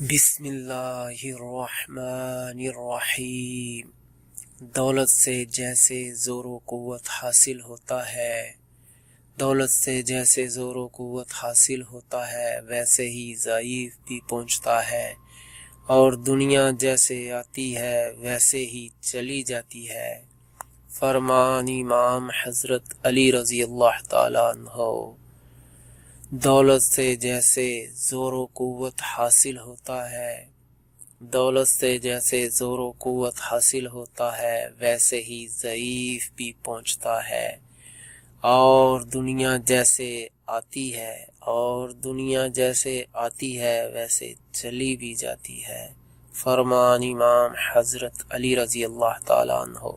بسم اللہ الرحمن الرحیم۔ دولت سے جیسے زور و قوت حاصل ہوتا ہے، دولت سے جیسے زور و قوت حاصل ہوتا ہے ویسے ہی ضعیف بھی پہنچتا ہے، اور دنیا جیسے آتی ہے ویسے ہی چلی جاتی ہے۔ فرمان امام حضرت علی رضی اللہ تعالی عنہ۔ دولت سے جیسے زور و قوت حاصل ہوتا ہے، دولت سے جیسے زور و قوت حاصل ہوتا ہے ویسے ہی ضعیف بھی پہنچتا ہے، اور دنیا جیسے آتی ہے اور دنیا جیسے آتی ہے ویسے چلی بھی جاتی ہے۔ فرمان امام حضرت علی رضی اللہ تعالی عنہ۔